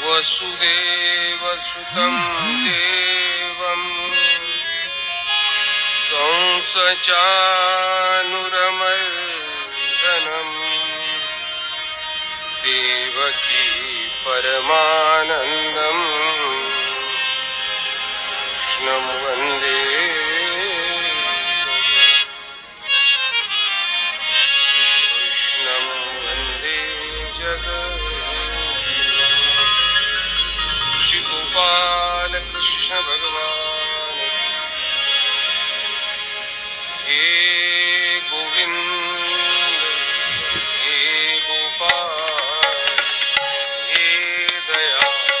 वसुदेवसुतं देवं कंसचानूरमर्दनं देवकी परमानन्दं कृष्णं वन्दे गोपाल कृष्ण भगवान हे गोविंद हे गोपाल हे दयानिधि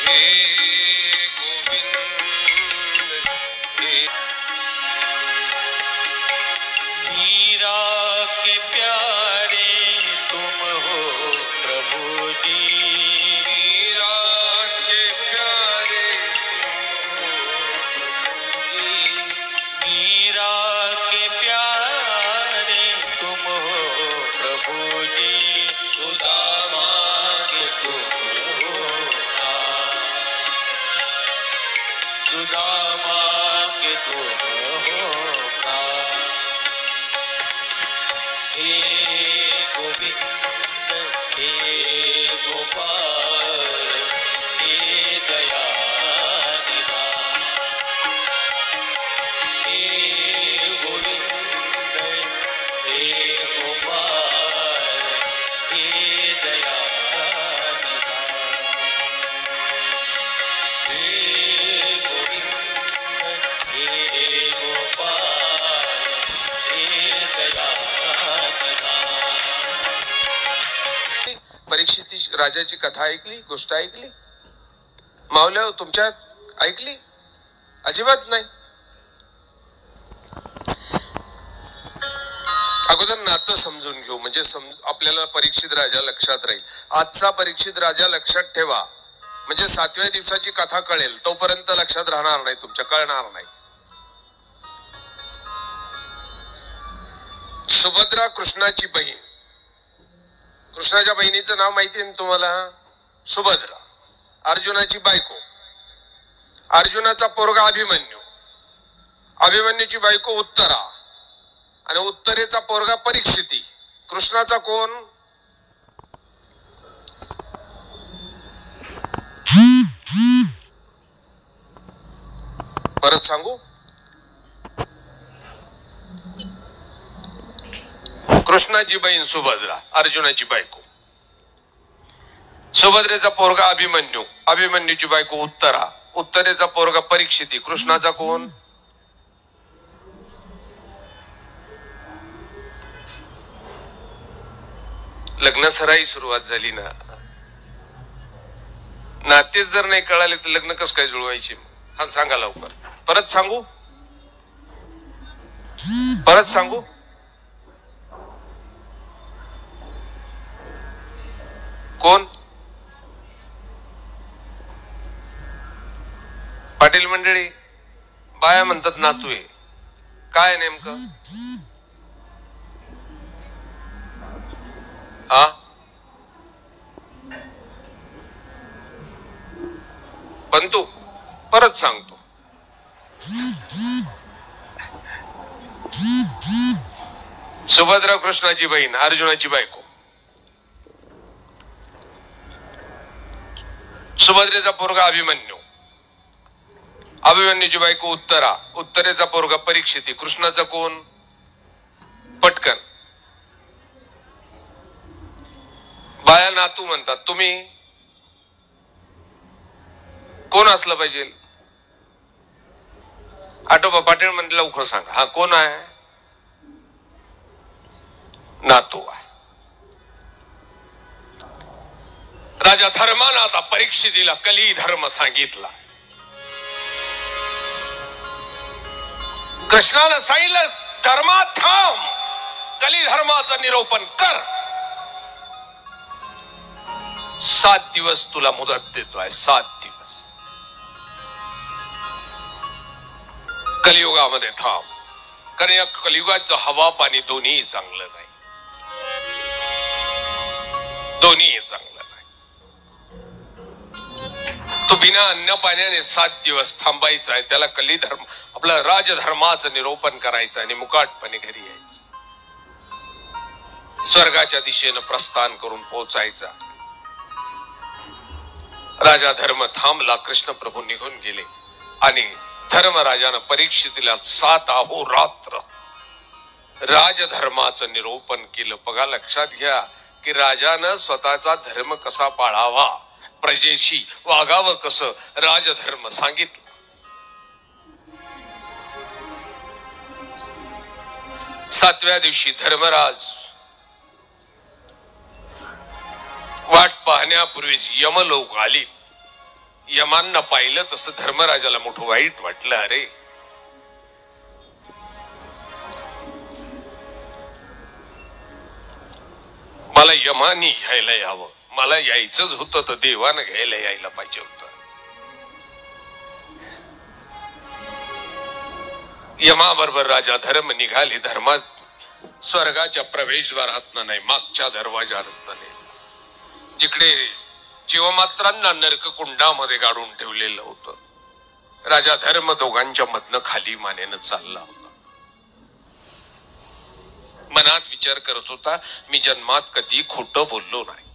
हे गोविंद हे मीरा के प्यारे तुम हो प्रभु जी, मीरा के प्यारे मीरा के प्यारे तुम हो प्रभु जी, सुदामा के तुम हो सुदामा के तुम हो हे गोविंद हे गोपाल हे दयानिधि हे गोविंद हे गोपाल हे दयानिधि हे गोविंद हे गोपाल हे दयानिधि। परीक्षित राजाची कथा ऐकली, गोष्ट ऐकली? मावल्या तुमच्यात ऐकली? अजिबात नाही. अगोदर नातं समजून घेऊ, म्हणजे आपल्याला परीक्षित राजा लक्षात राहील. आजचा परीक्षित राजा लक्षात ठेवा, म्हणजे 7व्या दिवसाची कथा कळेल तोपर्यंत लक्षात राहणार नाही, तुमच्या कळणार नाही. सुभद्रा कृष्णाची बहीण. कृष्णाच्या बहिणीचं नाव माहिती आहे तुम्हाला? सुभद्रा. अर्जुनाची बायको. अर्जुनाचा पोरगा अभिमन्यू. अभिमन्यूची बायको उत्तरा आणि उत्तरेचा पोरगा परीक्षिती. कृष्णाचा कोण? परत सांगू? कृष्णाची बहीण सुभद्रा, अर्जुनाची बायको. सुभद्रेचा पोरगा अभिमन्यू, अभिमन्यूची बायको उत्तरा, उत्तरेचा पोरगा परीक्षिती. कृष्णाचा कोण? लग्न सराई सुरुवात झाली ना. नातेच जर नाही कळाले तर लग्न कसं काय जुळवायचे? हा सांगा लवकर. परत सांगू? परत सांगू? कोण? पाटील मंडळी, बाया म्हणतात नातू आहे. काय नेमकं? हा पण तू परत सांगतो. सुभद्रा कृष्णाची बहीण, अर्जुनाची बायको. सुभद्रेचा पोरगा अभिमन्यू, अभिमन्यूची बायको उत्तरा, उत्तरेचा पोरगा परीक्षिती. कृष्णाचा कोण? पटकन. बाया नातू म्हणतात, तुम्ही कोण असलं पाहिजे? आठोबा पाटील म्हणजे लवकर सांगा. हा कोण आहे? नातू आहे. राजा धर्मानं आता परीक्षितीला कली धर्म सांगितला. कृष्णानं सांगितलं धर्मात थांब, कली धर्माचं निरूपण कर. 7 दिवस तुला मुदत देतोय, 7 दिवस. कलियुगामध्ये थांब, कारण या कलियुगाचं हवा पाणी दोन्ही चांगलं नाही. दोन्ही चांगलं नाही. तो बिना अन्न पाण्याने 7 दिवस थांबायचा आहे. त्याला कली धर्म आपलं राजधर्माचं निरोपण करायचं आणि मुकाटपणे घरी यायचं. स्वर्गाच्या दिशेनं प्रस्थान करून पोहोचायचा. राजा धर्म थांबला. कृष्ण प्रभू निघून गेले आणि धर्मराजानं परीक्षितीला 7 अहोरात्र राजधर्माचं निरोपण केलं. बघा, लक्षात घ्या की राजानं स्वतःचा धर्म कसा पाळावा, प्रजेशी वागावं कसं, राजधर्म सांगितलं. सातव्या दिवशी धर्मराज वाट पाहण्यापूर्वीच यमलोक आली. यमांना पाहिलं तसं धर्मराजाला मोठं वाईट वाटलं. अरे, मला यमानी घ्यायला यावं, मला यायचंच होतं तर देवानं घ्यायला यायला पाहिजे होतं. यमाबरोबर राजा धर्म निघाले. धर्मात स्वर्गाच्या प्रवेशद्वारातनं नाही, मागच्या दरवाजातनं नाही, जिकडे जीवमात्रांना नरक कुंडामध्ये गाडून ठेवलेलं होतं. राजा धर्म दोघांच्या मधनं खाली मानेनं चालला होता. मनात विचार करत होता, मी जन्मात कधी खोटं बोललो नाही,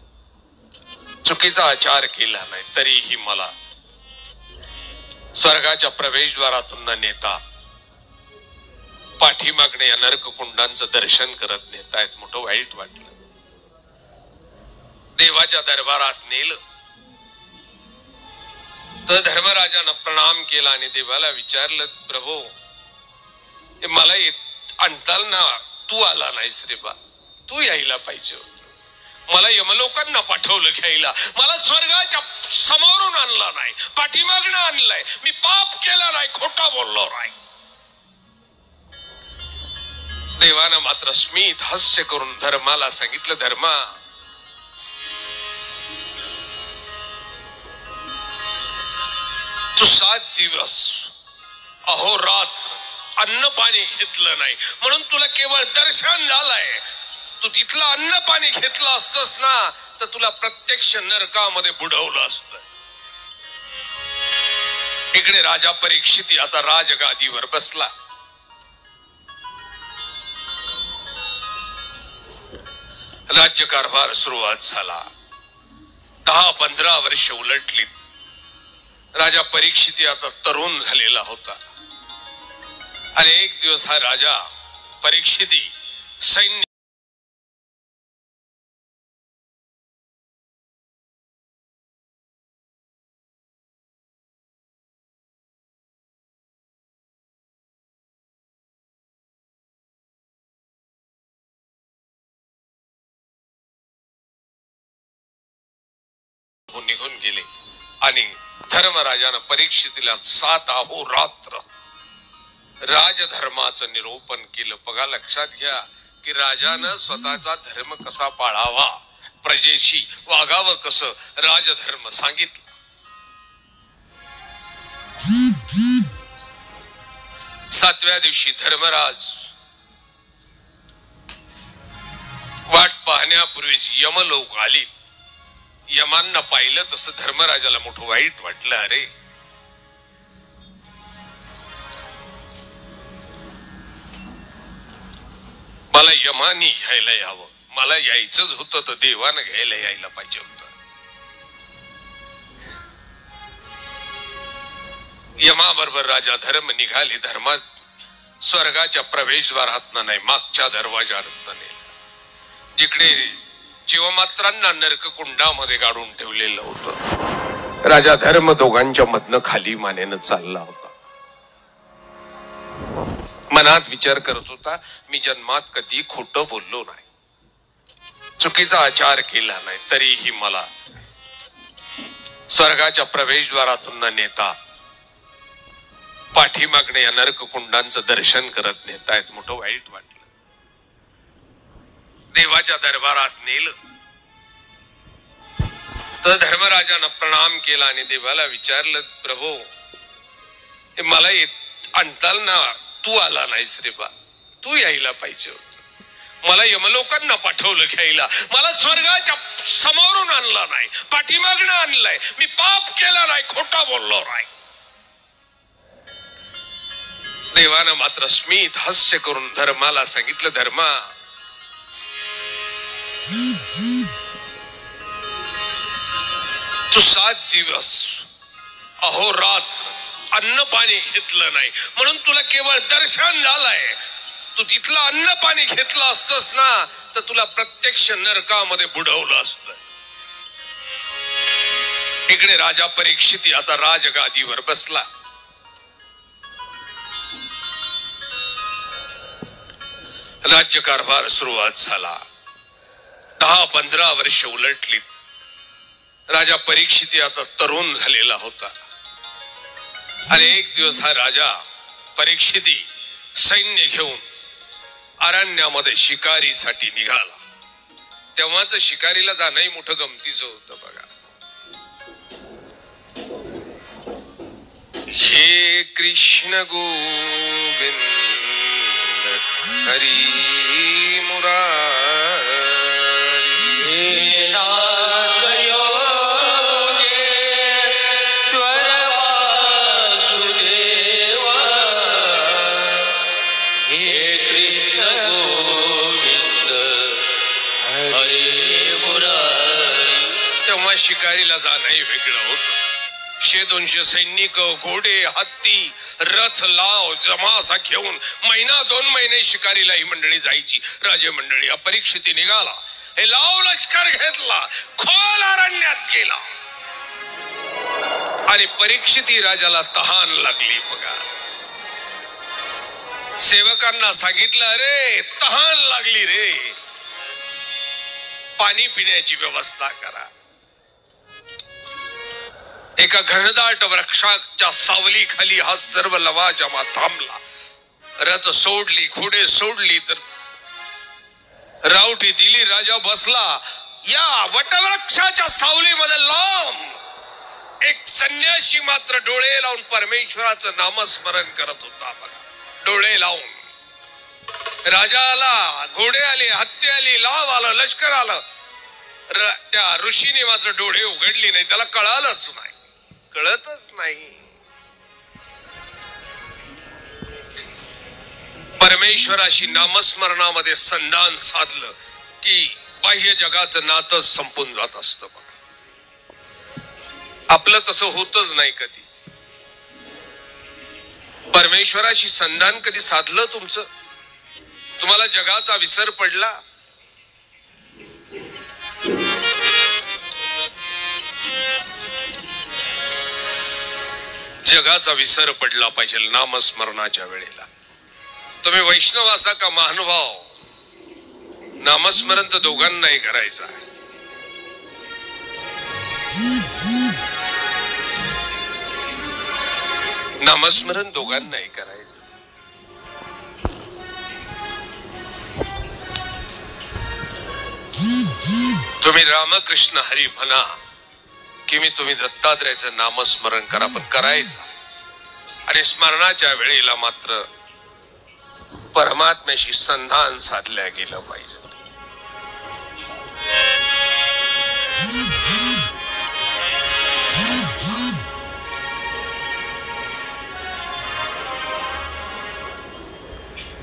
चुकीचा आचार केला नाही, तरीही मला स्वर्गाच्या प्रवेशद्वारातून न नेता पाठीमागणे या नरक कुंडांचं दर्शन करत नेतायत. मोठं वाईट वाटलं. देवाच्या दरबारात नेलं तर धर्मराजानं प्रणाम केला आणि देवाला विचारलं, प्रभू, मला आणताल ना, तू आला नाहीस रे बा, तू यायला पाहिजे होत. मला यमलोकांना पाठवलं घ्यायला, मला स्वर्गाच्या समोरून आणला नाही, पाठीमागणं आणलंय. मी पाप केला नाही, खोटा बोललो नाही. देवानं मात्र स्मित हास्य करून धर्माला सांगितलं, धर्मा, तू 7 दिवस अहोरात्र अन्न पाणी घेतलं नाही म्हणून तुला केवळ दर्शन झालंय. तू तिथलं अन्न पाणी घेतलं असतस ना तर तुला प्रत्यक्ष नरकामध्ये बुडवलं असत. इकडे राजा परीक्षिती आता राजगादीवर बसला. राज्यकारभार सुरुवात झाला. 10-15 वर्ष उलटली. राजा परीक्षिती आता तरुण झालेला होता आणि एक दिवस हा राजा परीक्षिती सैन्य निघून गेले आणि धर्मराजानं परीक्षितीला 7 अहोरात्र राजधर्माचं निरोपण केलं. बघा, लक्षात घ्या की राजानं स्वतःचा धर्म कसा पाळावा, प्रजेशी वागावं कसं, राजधर्म सांगितलं. सातव्या दिवशी धर्मराज वाट पाहण्यापूर्वीच यमलोक आली. यमांना पाहिलं तसं धर्मराजाला मोठं वाईट वाटलं. अरे, मला यमानी घ्यायला यावं, मला यायचंच होतं तर देवानं घ्यायला यायला पाहिजे होतं. यमाबरोबर राजा धर्म निघाले. धर्मात स्वर्गाच्या प्रवेशद्वारातनं नाही, मागच्या दरवाजातनं नेलं, जिकडे जीवमात्रांना नरक कुंडामध्ये गाडून ठेवलेलं होतं. राजा धर्म दोघांच्या मधनं खाली मानेनं चालला होता. मनात विचार करत होता, मी जन्मात कधी खोटं बोललो नाही, चुकीचा आचार केला नाही, तरीही मला स्वर्गाच्या प्रवेशद्वारातून न नेता पाठीमागणे या नरक कुंडांचं दर्शन करत नेतायत. मोठं वाईट वाटलं. देवाच्या दरबारात नेलं तर धर्मराजानं प्रणाम केला आणि देवाला विचारलं, प्रभू, मला आणताल ना, तू आला नाहीस रे बा, तू यायला पाहिजे होत. मला यमलोकांना पाठवलं घ्यायला, मला स्वर्गाच्या समोरून आणलं नाही, पाठीमागणं आणलंय. मी पाप केला नाही, खोटा बोललो नाही. देवानं मात्र स्मित हास्य करून धर्माला सांगितलं, धर्मा तू 7 दिवस अहोरात्र अन्न पाणी घेतलं नाही म्हणून तुला केवळ दर्शन झालंय. तू तिथलं अन्न पाणी घेतलं असतस ना तर तुला प्रत्यक्ष नरकामध्ये बुडवलं असत. इकडे राजा परीक्षित आता राजगादीवर बसला. राज्यकारभार सुरुवात झाला. 10-15 वर्ष उलटली. राजा परीक्षित आता तरुण झालेला होता आणि एक दिवस हा राजा परीक्षिती सैन्य घेऊन अरण्यामध्ये शिकारीसाठी निघाला. तेव्हाच शिकारीला जाणंही मोठं गमतीचं होतं बघा. हे कृष्ण गोविंद हरी मुरारी शिकारीला जाणंही वेगळं होतं. 100-200 सैनिक, घोडे, हत्ती, रथ लाव जमासा घेऊन 1-2 महिने शिकारीला ही मंडळी जायची. राजे मंडळी अपरीक्षित निघाला. हे लाव लष्कर घेतला, खोल अरण्यात गेला आणि परीक्षिती राजाला तहान लागली बघा. सेवकांना सांगितलं, अरे तहान लागली रे, पाणी पिण्याची व्यवस्था करा. एका घनदाट वृक्षाच्या सावली खाली हा सर्व लवाजमा थांबला. रथ सोडली, घोडे सोडली, तर रावटी दिली. राजा बसला. या वटवृक्षाच्या सावलीमध्ये लांब एक संन्यासी मात्र डोळे लावून परमेश्वराचं नामस्मरण करत होता बघा. डोळे लावून राजा आला, घोडे आले, हत्ती आली, लाव आलं, लष्कर आलं. त्या ऋषीने मात्र डोळे उघडली नाही. त्याला कळालंच नाही, कळतच नाही. परमेश्वराशी नामस्मरणामध्ये संधान साधलं की बाह्य जगाचं नातं संपून जात असतं बघा. आपलं तसं होतच नाही कधी. परमेश्वराशी संधान कधी साधलं तुमचं? तुम्हाला जगाचा विसर पडला? जगाचा विसर पडला पाहिजे नामस्मरणाच्या वेळेला. तुम्ही वैष्णव असा का महानुभाव, नामस्मरण तर दोघांनाही करायचं आहे. नामस्मरण दोघांनाही करायचं. तुम्ही रामकृष्ण हरी म्हणा की मी तुम्ही दत्तात्रयाचं नामस्मरण करा, पण करायचं. आणि स्मरणाच्या वेळेला मात्र परमात्म्याशी संधान साधल्या गेलं पाहिजे.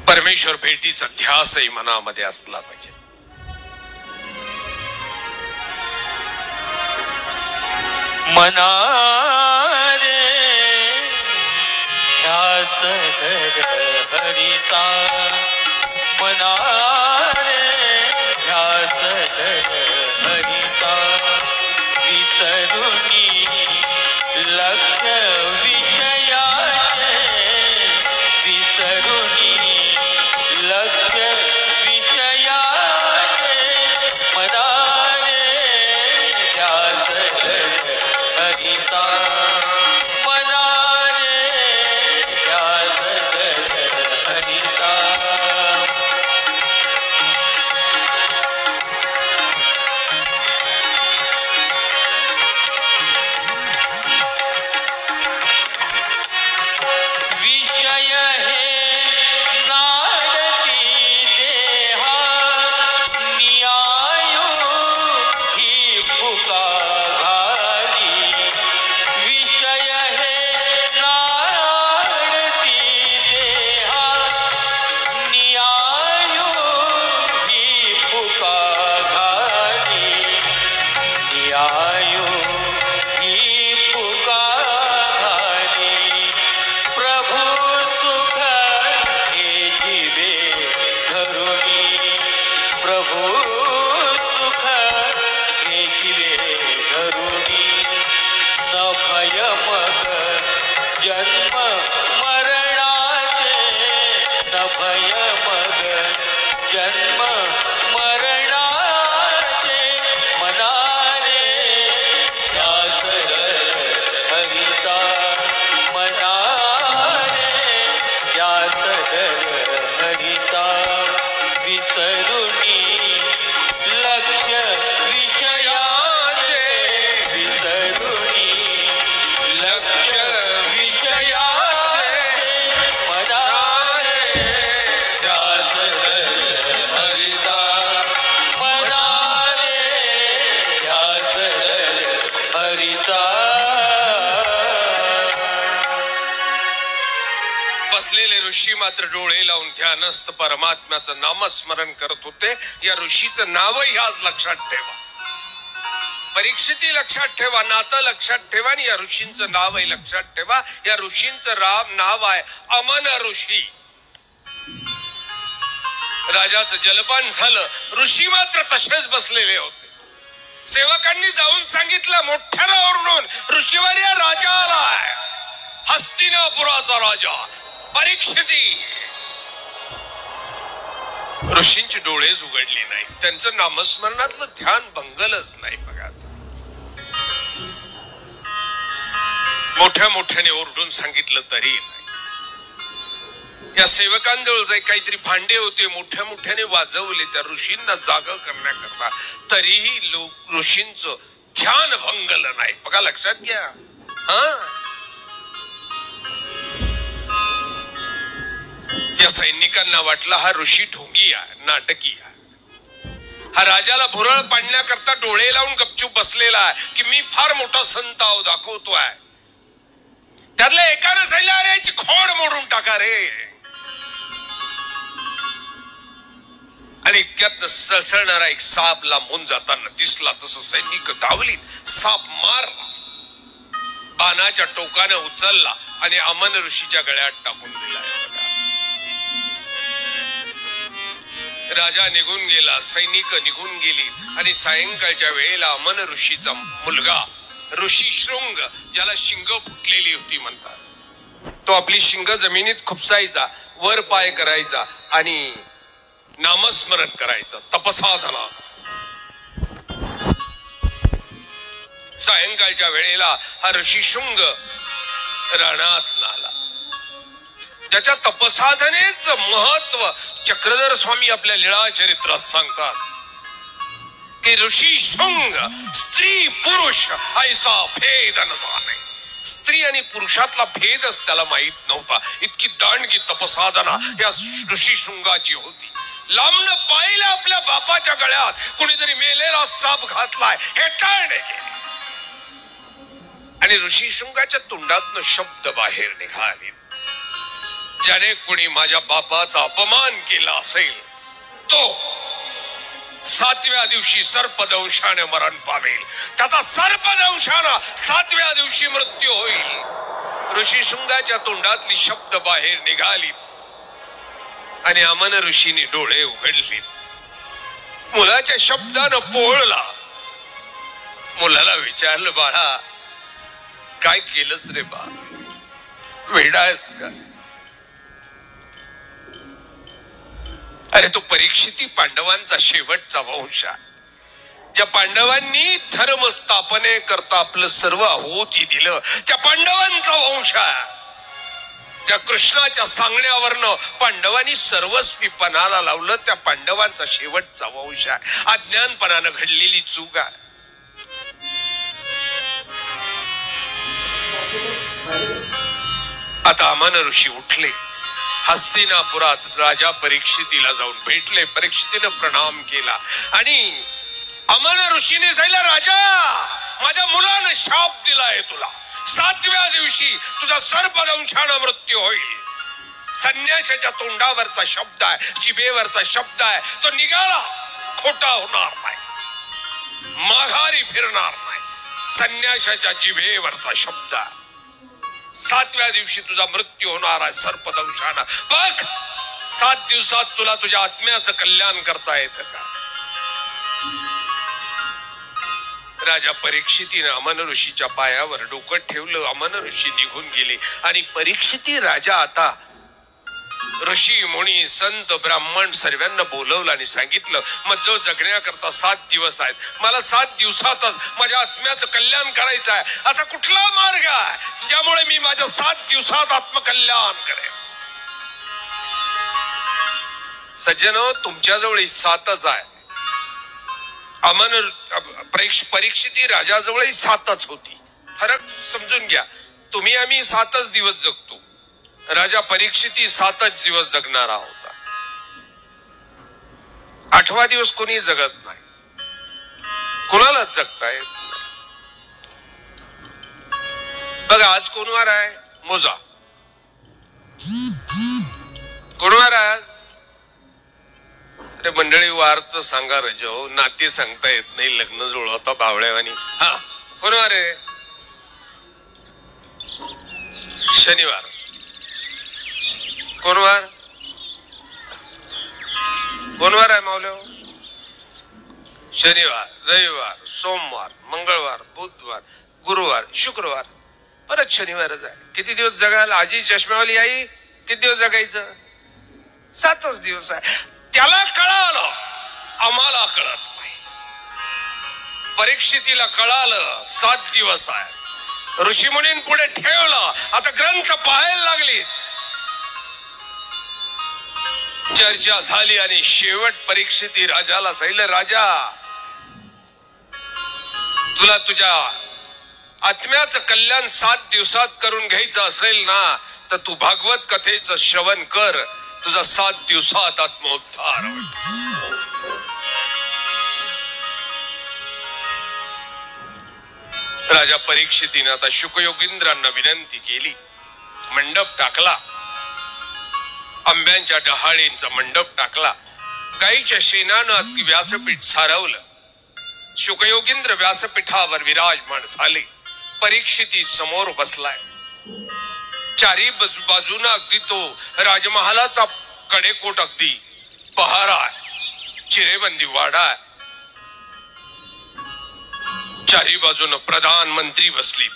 परमेश्वर भेटीचा ध्यासही मनामध्ये असला पाहिजे. मना रे ध्यास धर हरिता, मना रे ध्यास धर हरिता, विसरुनी लक्ष विषयाचे, विसरुनी लक्ष विषयाचे, मना रे ध्यास धर हरिता, मना रे ध्यास धर हरिता. प्रभू सुख घेतले धरुणी न भय मग जन्म मरणाचे न भय मग जन्म मरणाचे मनाने ध्यास हरिता मनाने ध्यास हरिता विसरुनी लक्ष विषयाचे विसरुनी लक्ष विषयाचे मनाने ध्यास हरिता मनाने ध्यास हरिता. बसलेले ऋषी मात्र डोळे लावून ध्यानस्थ परमात्म्याचं नामस्मरण करत होते. या ऋषीचं नावही आज लक्षात ठेवा. परीक्षिती लक्षात ठेवा, नातं लक्षात ठेवा आणि या ऋषींचं नावही लक्षात ठेवा. या ऋषींचं नाव आहे अमन ऋषी. राजाचं जलपान झालं, ऋषी मात्र तसेच बसलेले होते. सेवकांनी जाऊन सांगितलं मोठ्यानं ओरडून, ऋषीवर्य राजा आलाय, हस्तिनापुराचा राजा परीक्षिती. ऋषींची डोळेच उघडली नाही, त्यांचं नामस्मरणातलं ध्यान भंगलच नाही. बघा, मोठ्या मोठ्याने ओरडून सांगितलं तरी नाही. या सेवकांजवळ काहीतरी भांडे होते, मोठ्या मोठ्याने वाजवले त्या ऋषींना जाग करण्याकरता, तरीही लोक ऋषींचं ध्यान भंगलं नाही. बघा, लक्षात घ्या. या सैनिकांना वाटलं हा ऋषी ढोंगी आहे, नाटकी आहे. हा राजाला भुरळ पाडण्याकरता डोळे लावून गपचूप बसलेला आहे की मी फार मोठा संत आहो, दाखवतोय. त्यातल्या एकानं सांगितलं, अरे याची खोड मोडून टाका रे. आणि इतक्यात सळसळणारा एक साप लांबून जाताना दिसला. तसं सैनिक धावलीत, साप मारला, बाणाच्या टोकाने उचलला आणि अमन ऋषीच्या गळ्यात टाकून दिला. राजा निघून गेला, सैनिक निघून गेली आणि सायंकाळच्या वेळेला अमन ऋषीचा मुलगा ऋषी शृंग, ज्याला शिंग फुटलेली होती म्हणतात, तो आपली शिंग जमिनीत खुपसायचा, वर पाय करायचा आणि नामस्मरण करायचं, तपसाधना. सायंकाळच्या वेळेला हा ऋषी शृंग रानात आला. ज्याच्या तपसाधनेच महत्व चक्रधर स्वामी आपल्या लीळा चरित्रात सांगतात की ऋषी शृंग स्त्री पुरुष ऐसा भेद न जाणे. स्त्री आणि पुरुषातला भेदच त्याला माहित नव्हता. इतकी दांडगी तपसाधना या ऋषी शृंगाची होती. लांबन पाहिलं आपल्या बापाच्या गळ्यात कुणीतरी मेलेला साप घातलाय हे टाळणे केले आणि ऋषी शृंगाच्या तोंडातनं शब्द बाहेर निघाले, ज्याने कुणी माझ्या बापाचा अपमान केला असेल तो 7व्या दिवशी सर्पदंशाने मरण पावेल. त्याचा सर्पदंशाने 7व्या दिवशी मृत्यू होईल. ऋषी शृंगाच्या तोंडातली शब्द बाहेर निघाली आणि अमन ऋषीने डोळे उघडले. मुलाच्या शब्दानं पोळला. मुलाला विचारलं, बाळा काय केलंस रे बा, वेडा आहेस का? अरे तो परीक्षिती पांडवांचा शेवटचा वंश आहे. ज्या पांडवांनी धर्म स्थापने करता आपलं सर्व आहुती दिलं त्या पांडवांचा वंश आहे. त्या कृष्णाच्या सांगण्यावरनं पांडवांनी सर्वस्वी पणाला लावलं त्या पांडवांचा शेवटचा वंश आहे. अज्ञानपणानं घडलेली चूक आहे. आता अमन ऋषी उठले, हस्तिनापुरात राजा परीक्षितीला जाऊन भेटले. परीक्षितीने प्रणाम केला आणि अमन ऋषीने सांगितलं, राजा माझ्या मुलानं शाप दिलाय तुला, 7व्या दिवशी तुझा सर्पदंशाने मृत्यू होईल. संन्याशाच्या तोंडावरचा शब्द आहे, जिभेवरचा शब्द आहे, तो निघाला खोटा होणार नाही, माघारी फिरणार नाही. संन्याशाच्या जिभेवरचा शब्द आहे. 7व्या दिवशी तुझा मृत्यू होणार आहे सर्पदंशाने. बघ 7 दिवसात तुला तुझ्या आत्म्याचं कल्याण करता येतं का? राजा परीक्षितीने अमन ऋषीच्या पायावर डोकं ठेवलं. अमन ऋषी निघून गेले आणि परीक्षिती राजा आता ऋषी मुनी संत ब्राह्मण सर्वांना बोलवलं आणि सांगितलं, मग जो जगण्याकरता 7 दिवस आहेत, मला 7 दिवसातच माझ्या आत्म्याचं कल्याण करायचं आहे. असा कुठला मार्ग आहे ज्यामुळे मी माझ्या 7 दिवसात आत्मकल्याण करेन? सज्जनो, तुमच्याजवळ 7च आहे. अमन परीक्षिती राजाजवळ 7च होती. फरक समजून घ्या. तुम्ही आम्ही 7च दिवस जगतो. राजा परीक्षिती 7च दिवस जगणारा होता. 8वा दिवस कोणी जगत नाही, कोणालाच जगता येत नाही. बघा, आज कोण वार आहे? मोजा. कोण वार आहे आज? अरे मंडळी, वार तर सांगा रजो. नाते सांगता येत नाही, लग्न जुळवता बावळ्यावानी. हा, कोण वार आहे? शनिवार. कोण वार? कोण वार आहे मावल्या? शनिवार, रविवार, सोमवार, मंगळवार, बुधवार, गुरुवार, शुक्रवार, परत शनिवारच आहे. किती दिवस जगाल? आजी चष्म्यावाली आई, किती दिवस जगायचं? 7च दिवस आहे. त्याला कळालं, आम्हाला कळत नाही. परीक्षितीला कळालं 7 दिवस आहे. ऋषीमुनींपुढे ठेवलं. आता ग्रंथ पाहायला लागली. चर्चा झाली आणि शेवट परीक्षिती राजाला सांगितलं, राजा, तुला तुझ्या आत्म्याचं कल्याण 7 दिवसात करून घ्यायचं असेल ना, तर तू भागवत कथेचं श्रवण कर. तुझा 7 दिवसात आत्मोद्धार होईल. राजा परीक्षितीने आता शुकयोगींद्रांना विनंती केली. मंडप टाकला. आंब्यांच्या डहाळींचा मंडप टाकला. गाईच्या शेणानं व्यासपीठ सारवलं. शुकयोगींद्र व्यासपीठावर विराजमान झाले. परीक्षिती समोर बसलाय. चारी बाजूना अगदी तो राजमहालाचा कडेकोट अगदी पहारा आहे. चिरेबंदी वाडा आहे. चारी बाजूनं प्रधानमंत्री बसली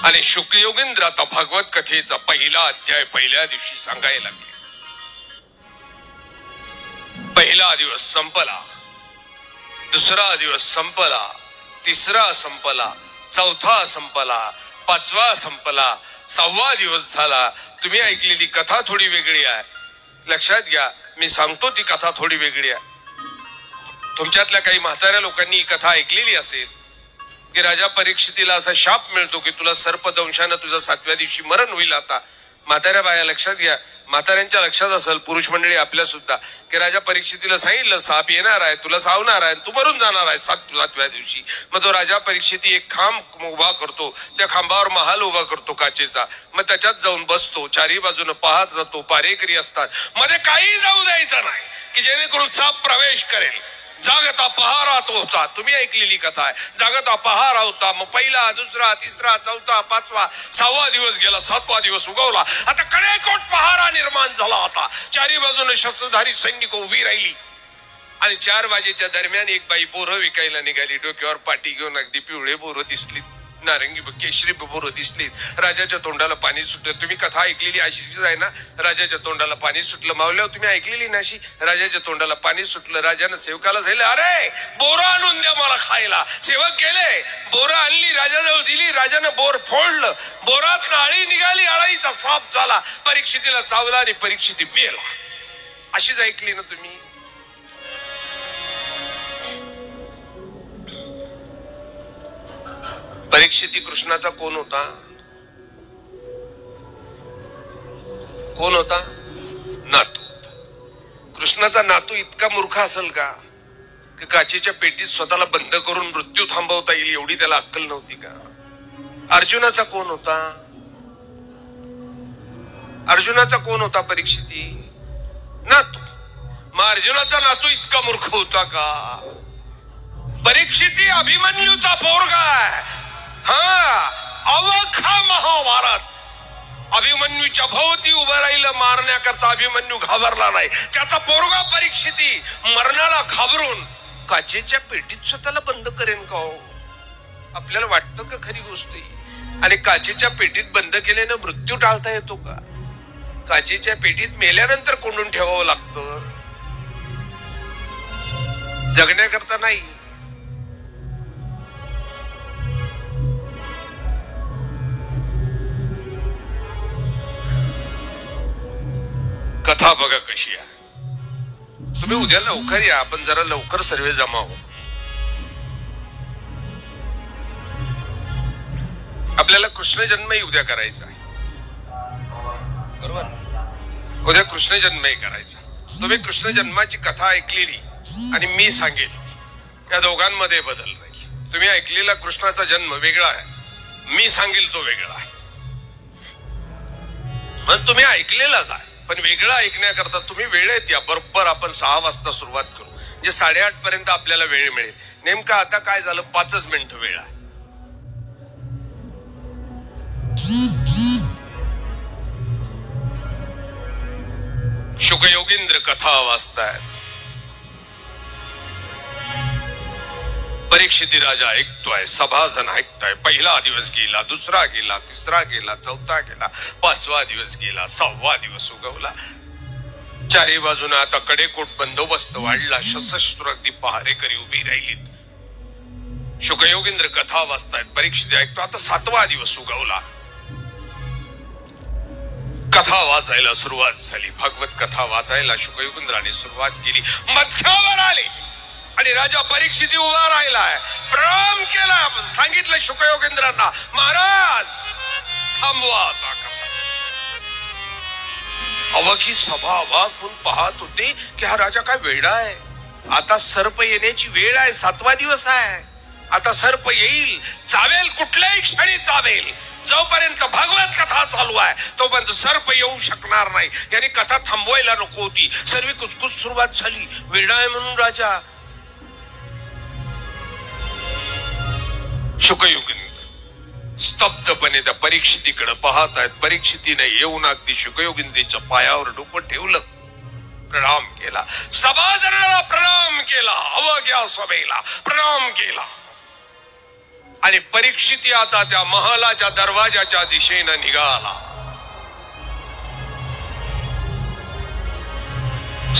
आणि शुकयोगींद्र आता भागवत कथेचा पहिला अध्याय पहिल्या दिवशी सांगायला लागले. पहिला दिवस संपला, दुसरा दिवस संपला, तिसरा संपला, चौथा संपला, 5वा संपला, 6वा दिवस झाला. तुम्ही ऐकलेली कथा थोडी वेगळी आहे. लक्षात घ्या, मी सांगतो ती कथा थोडी वेगळी आहे. तुमच्यातल्या काही म्हाताऱ्या लोकांनी ही कथा ऐकलेली असेल की राजा परीक्षितीला असा शाप मिळतो की तुला सर्पदंशानं तुझं 7व्या दिवशी मरण होईल. आता म्हाताऱ्या बाया लक्षात घ्या, म्हाताऱ्यांच्या लक्षात असेल, पुरुष मंडळी आपल्या सुद्धा, की राजा परीक्षितीला सांगितलं साप येणार आहे, तुला चावणार आहे, तू मरून जाणार आहे 7व्या दिवशी. मग तो राजा परीक्षिती एक खांब उभा करतो. त्या खांबावर महाल उभा करतो काचेचा. मग त्याच्यात जाऊन बसतो. चारी बाजूनं पाहत राहतो. पारेकरी असतात. मध्ये काही जाऊ द्यायचं नाही की जेणेकरून साप प्रवेश करेल. जागता पहारा तो होता. तुम्ही ऐकलेली कथा आहे. जागता पहारा होता. मग पहिला, दुसरा, तिसरा, चौथा, 5वा, 6वा दिवस गेला. 7वा दिवस उगवला. आता कडेकोट पहारा निर्माण झाला होता. चारी बाजूने शस्त्रधारी सैनिक उभी राहिली आणि 4 वाजेच्या दरम्यान एक बाई बोरं विकायला निघाली. डोक्यावर पाटी घेऊन अगदी पिवळे बोरं दिसली, नारंगी केशरी बोरं दिसली. राजाच्या तोंडाला पाणी सुटलं. तुम्ही कथा ऐकलेली अशीच आहे ना, राजाच्या तोंडाला पाणी सुटलं. मावल्या, तुम्ही ऐकलेली ना अशी? राजाच्या तोंडाला पाणी सुटलं. राजानं सेवकाला सांगितलं, अरे बोरं आणून द्या मला खायला. सेवक गेले, बोरं आणली, राजाजवळ दिली. राजानं बोर फोडलं. बोरात आळी निघाली. आळीचा साप झाला. परीक्षितीला चावला आणि परीक्षिती मेला. अशीच ऐकली ना तुम्ही? परीक्षिती कृष्णाचा कोण होता? कोण होता? नातू होता. कृष्णाचा नातू इतका मूर्ख असेल का की काचेच्या पेटीत स्वतःला बंद करून मृत्यू थांबवता येईल एवढी त्याला अक्कल नव्हती का? अर्जुनाचा कोण होता? अर्जुनाचा कोण होता? परीक्षिती नातू. मग अर्जुनाचा नातू इतका मूर्ख होता का? परीक्षिती अभिमन्यूचा पोरगा आहे. हा, अवखा महाभारत. अभिमन्यूच्या भोवती उभं राहिलं मारण्याकरता. अभिमन्यू घाबरला नाही. त्याचा पोरगा परीक्षिती मरणाला घाबरून काचेच्या पेटीत स्वतःला बंद करेन का हो? आपल्याला वाटतं का खरी गोष्ट ही? आणि काचेच्या पेटीत बंद केल्यानं मृत्यू टाळता येतो का? काचेच्या पेटीत मेल्यानंतर कोंडून ठेवावं लागतं, जगण्याकरता नाही. कथा बघा कशी आहे. तुम्ही उद्या लवकर या, आपण जरा लवकर सर्वे जमा हो. आपल्याला कृष्ण जन्मही उद्या करायचा आहे, बरोबर? उद्या कृष्ण जन्मही करायचा. तुम्ही कृष्ण जन्माची कथा ऐकलेली आणि मी सांगेल या दोघांमध्ये बदल राहील. तुम्ही ऐकलेला कृष्णाचा जन्म वेगळा आहे, मी सांगेल तो वेगळा आहे. मग तुम्ही ऐकलेलाच आहे, पण वेगळं ऐकण्याकरता तुम्ही वेळेत या. बरोबर आपण 6 वाजता सुरुवात करू, म्हणजे 8:30 पर्यंत आपल्याला वेळ मिळेल. नेमका आता काय झालं, 5च मिनिटं वेळ आहे. शुकयोगींद्र कथा वाचतायत. परीक्षिती राजा ऐकतोय, सभाजन ऐकताय. पहिला दिवस गेला, दुसरा गेला, तिसरा गेला, चौथा गेला, 5वा दिवस गेला, 6वा दिवस उगवला. चारी बाजूने आता कडेकोट बंदोबस्त वाढला. सशस्त्र अगदी पहारेकरी उभी राहिलीत. शुकयोगींद्र कथा वाचतायत, परीक्षिती ऐकतो. आता 7वा दिवस उगवला. कथा वाचायला सुरुवात झाली. भागवत कथा वाचायला शुकयोगींद्राने सुरुवात केली. मध्यावर आली आणि राजा परीक्षिती उभा राहिलाय. प्रणाम केला. सांगितलं शुकयोगींद्रांना, महाराज थांबवा आता कथा. अवघी सभा अवाक होऊन पाहत होते की हा राजा काय वेडा आहे. आता सर्प येण्याची वेळ आहे, 7वा दिवस आहे. आता सर्प येईल, चावेल, कुठल्याही क्षणी चावेल. जोपर्यंत भागवत कथा चालू आहे तोपर्यंत सर्प येऊ शकणार नाही. याने कथा थांबवायला नको होती. सर्व कुचकुच सुरुवात झाली. वेडा आहे म्हणून राजा. शुकयोगींद्र स्तब्धपणे त्या परीक्षितीकडे पाहत आहेत. परीक्षितीने येऊन अगदी शुकयोगींद्रीच्या पायावर डोकं ठेवलं, प्रणाम केला. सभाजनाला प्रणाम केला, अवघ्या सभेला प्रणाम केला. आणि परीक्षिती आता त्या महालाच्या दरवाजाच्या दिशेने निघाला.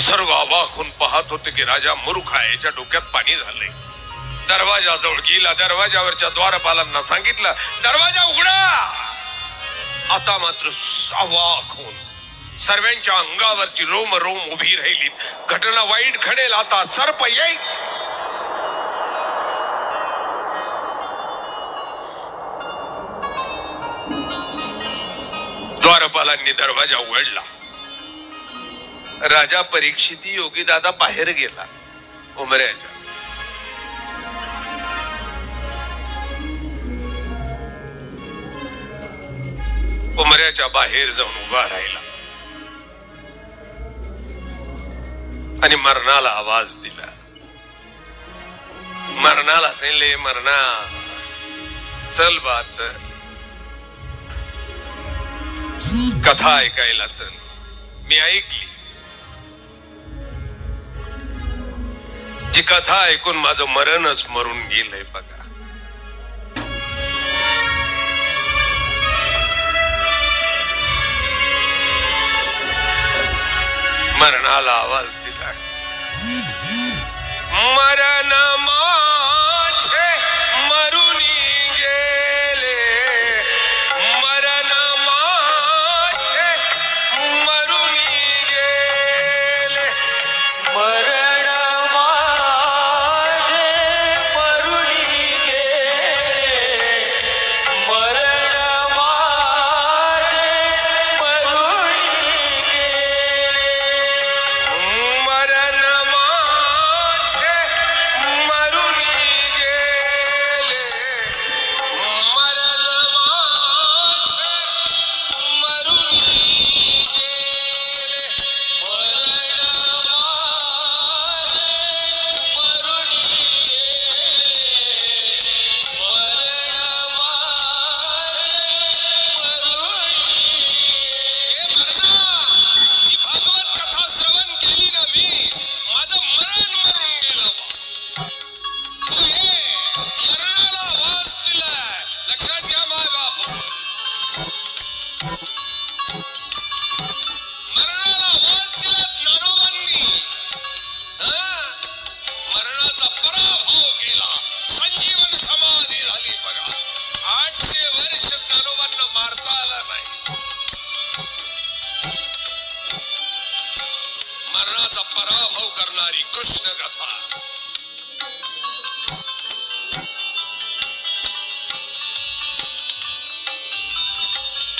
सर्व अवाक होऊन पाहत होते की राजा मूर्ख आहे, याच्या डोक्यात पाणी झाले. दरवाजाजवळ गेला. दरवाजावरच्या द्वारपालांना सांगितलं, दरवाजा उघडा. आता मात्र अवाक होऊन सर्वांच्या अंगावरची रोम रोम उभी राहिली. घटना वाईट घडेल. आता सर्प येईल. द्वारपालांनी दरवाजा उघडला. राजा परीक्षिती योगी दादा बाहेर गेला. उमऱ्याच्या बाहेर जाऊन उभा राहिला आणि मरणाला आवाज दिला. मरणाला सांगितले, मरणा चल बा चल, कथा ऐकायला चल. मी ऐकली. जी कथा ऐकून माझं मरणच मरून गेलंय बघा. मरणाला आवाज दिला. मरण माझे मरुनी गेले, मरण माझे मरुनी गेले, मरण माझे मरुनी गेले, मरण माझे मरुनी गेले, केला, संजीवन समाधी झाली बघा. 800 वर्ष ज्ञानोबांना मारता आलं नाही. मरणाचा पराभव करणारी कृष्ण कथा.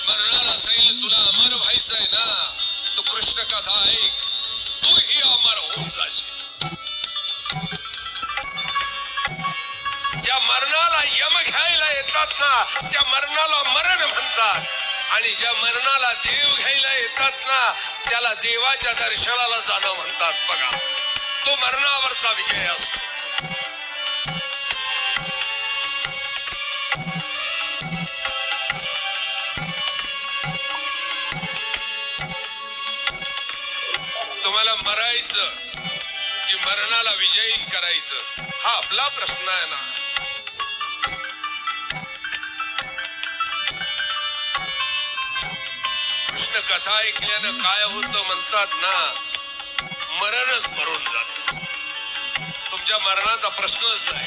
मरणाला सांगितलं तुला अमर व्हायचंय ना, तू कृष्ण कथा ऐक, तूही अमर होऊन जाशील. ज्या मरणाला यम घ्यायला येतात ना, त्या मरणाला मरण म्हणतात. आणि ज्या मरणाला देव घ्यायला येतात ना, त्याला देवाच्या दर्शनाला जाणं म्हणतात बघा. तो मरणावरचा विजय असतो. तुम्हाला मरायचं की मरणाला विजयी करायचं, हा आपला प्रश्न आहे ना. कृष्ण कथा ऐकल्यानं काय होतं म्हणतात ना, मरणच मरून जात. तुमच्या मरणाचा प्रश्नच नाही.